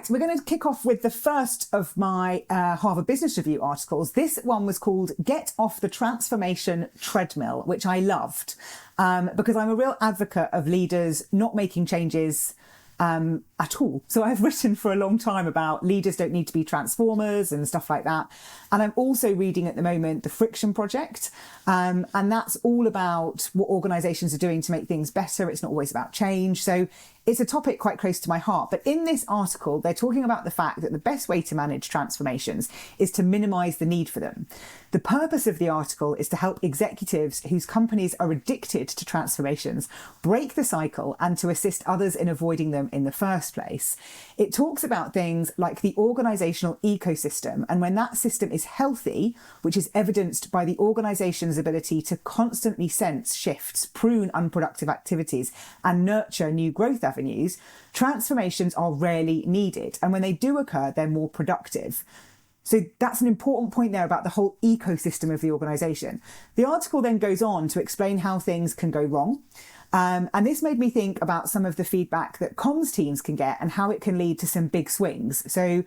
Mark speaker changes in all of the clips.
Speaker 1: Right, we're going to kick off with the first of my Harvard Business Review articles. This one was called Get Off the Transformation Treadmill, which I loved because I'm a real advocate of leaders not making changes at all. So I've written for a long time about leaders don't need to be transformers and stuff like that. And I'm also reading at the moment The Friction Project. And that's all about what organizations are doing to make things better. It's not always about change. So it's a topic quite close to my heart. But in this article, they're talking about the fact that the best way to manage transformations is to minimize the need for them. The purpose of the article is to help executives whose companies are addicted to transformations break the cycle and to assist others in avoiding them in the first place. It talks about things like the organizational ecosystem, and when that system is healthy, which is evidenced by the organization's ability to constantly sense shifts, prune unproductive activities, and nurture new growth avenues, transformations are rarely needed. And when they do occur, they're more productive. So that's an important point there about the whole ecosystem of the organization. The article then goes on to explain how things can go wrong. And this made me think about some of the feedback that comms teams can get and how it can lead to some big swings. So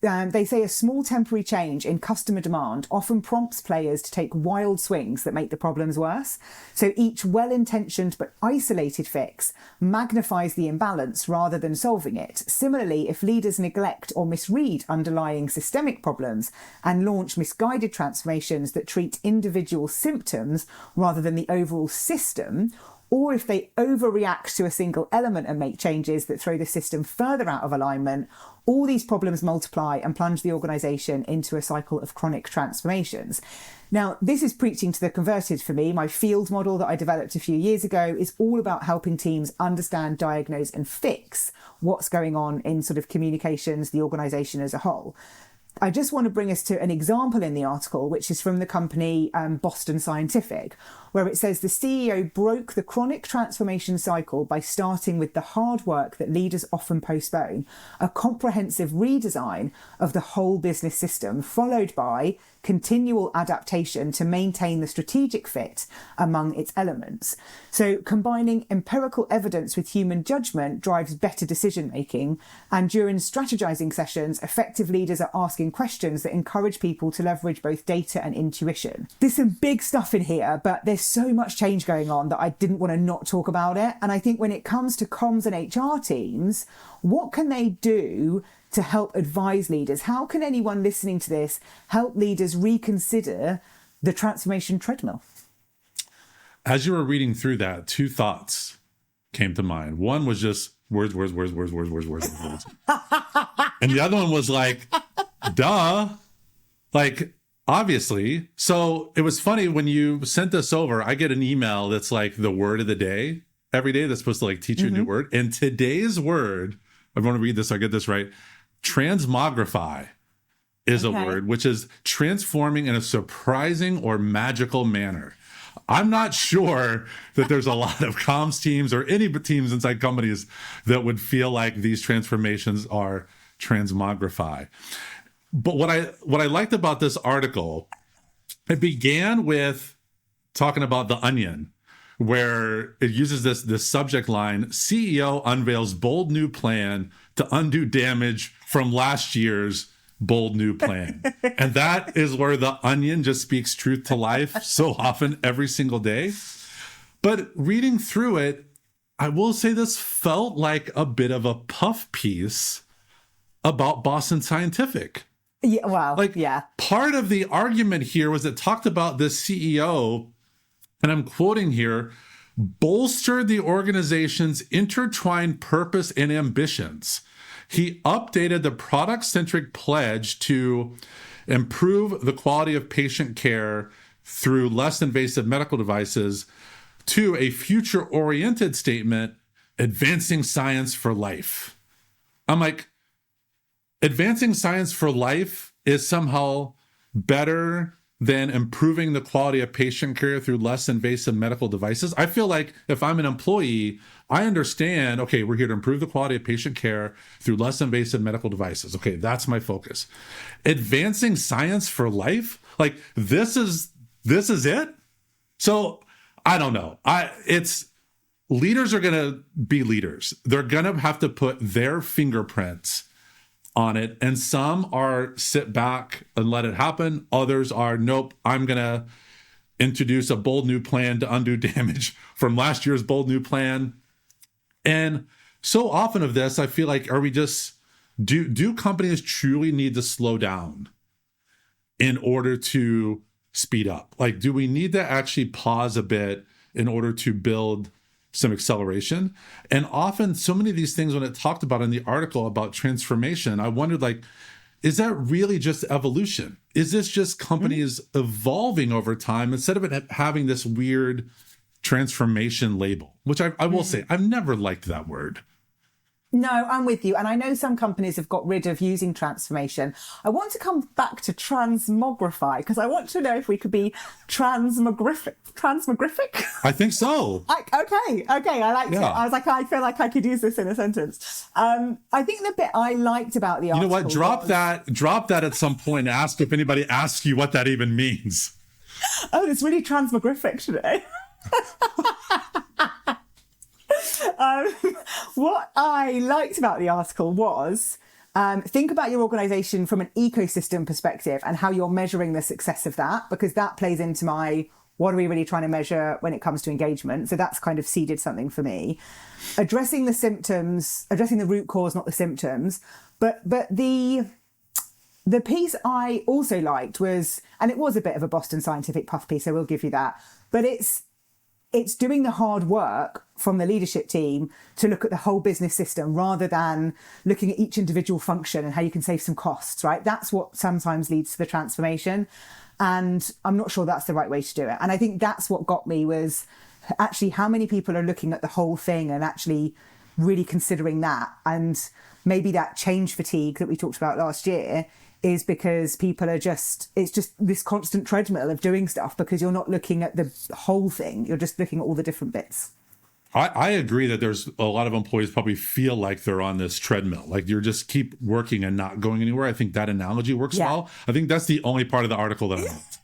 Speaker 1: they say a small temporary change in customer demand often prompts players to take wild swings that make the problems worse. So each well-intentioned but isolated fix magnifies the imbalance rather than solving it. Similarly, if leaders neglect or misread underlying systemic problems and launch misguided transformations that treat individual symptoms rather than the overall system, or if they overreact to a single element and make changes that throw the system further out of alignment, all these problems multiply and plunge the organisation into a cycle of chronic transformations. Now, this is preaching to the converted for me. My field model that I developed a few years ago is all about helping teams understand, diagnose and fix what's going on in sort of communications, the organisation as a whole. I just want to bring us to an example in the article, which is from the company Boston Scientific, where it says the CEO broke the chronic transformation cycle by starting with the hard work that leaders often postpone, a comprehensive redesign of the whole business system, followed by continual adaptation to maintain the strategic fit among its elements. So combining empirical evidence with human judgment drives better decision making, and during strategizing sessions, effective leaders are asking questions that encourage people to leverage both data and intuition. There's some big stuff in here, but there's so much change going on that I didn't want to not talk about it. And I think when it comes to comms and HR teams, what can they do to help advise leaders? How can anyone listening to this help leaders reconsider the transformation treadmill?
Speaker 2: As you were reading through that, two thoughts came to mind. One was just words. And the other one was like, duh, like, obviously. So it was funny when you sent this over, I get an email that's like the word of the day every day that's supposed to like teach you a new word. And today's word, I want to read this so I get this right. Transmogrify is a word which is transforming in a surprising or magical manner. I'm not sure that there's a lot of comms teams or any teams inside companies that would feel like these transformations are transmogrify. But what I liked about this article, it began with talking about the onion, where it uses this subject line, CEO unveils bold new plan to undo damage from last year's bold new plan. And that is where the onion just speaks truth to life so often every single day. But reading through it, I will say this felt like a bit of a puff piece about Boston Scientific.
Speaker 1: Yeah, wow.
Speaker 2: Part of the argument here was it talked about this CEO, and I'm quoting here, bolstered the organization's intertwined purpose and ambitions. He updated the product-centric pledge to improve the quality of patient care through less invasive medical devices to a future-oriented statement, advancing science for life. I'm like, advancing science for life is somehow better than improving the quality of patient care through less invasive medical devices. I feel like if I'm an employee, I understand, okay, we're here to improve the quality of patient care through less invasive medical devices. Okay, that's my focus. Advancing science for life, like this is it? So I don't know. Leaders are going to be leaders. They're going to have to put their fingerprints on it. And some are sit back and let it happen. Others are, nope, I'm going to introduce a bold new plan to undo damage from last year's bold new plan. And so often of this, I feel like, are we just, do companies truly need to slow down in order to speed up? Like, do we need to actually pause a bit in order to build some acceleration? And often so many of these things, when it talked about in the article about transformation, I wondered, like, is that really just evolution? Is this just companies evolving over time instead of it having this weird transformation label, which I will say, I've never liked that word.
Speaker 1: No, I'm with you. And I know some companies have got rid of using transformation. I want to come back to transmogrify because I want to know if we could be transmogrific.
Speaker 2: I think so.
Speaker 1: Okay. I liked it. I was like, I feel like I could use this in a sentence. I think the bit I liked about the article.
Speaker 2: You know what? Drop that at some point and ask if anybody asks you what that even means.
Speaker 1: Oh, it's really transmogrific today. What I liked about the article was think about your organization from an ecosystem perspective and how you're measuring the success of that, because that plays into my what are we really trying to measure when it comes to engagement. So that's kind of seeded something for me. Addressing the symptoms, addressing the root cause, not the symptoms. But the piece I also liked was, and it was a bit of a Boston Scientific puff piece, I will give you that, but it's doing the hard work from the leadership team to look at the whole business system rather than looking at each individual function and how you can save some costs, right? That's what sometimes leads to the transformation. And I'm not sure that's the right way to do it. And I think that's what got me was actually how many people are looking at the whole thing and actually really considering that. And maybe that change fatigue that we talked about last year is because people are it's just this constant treadmill of doing stuff because you're not looking at the whole thing. You're just looking at all the different bits.
Speaker 2: I agree that there's a lot of employees probably feel like they're on this treadmill. Like you're just keep working and not going anywhere. I think that analogy works well. I think that's the only part of the article that I liked.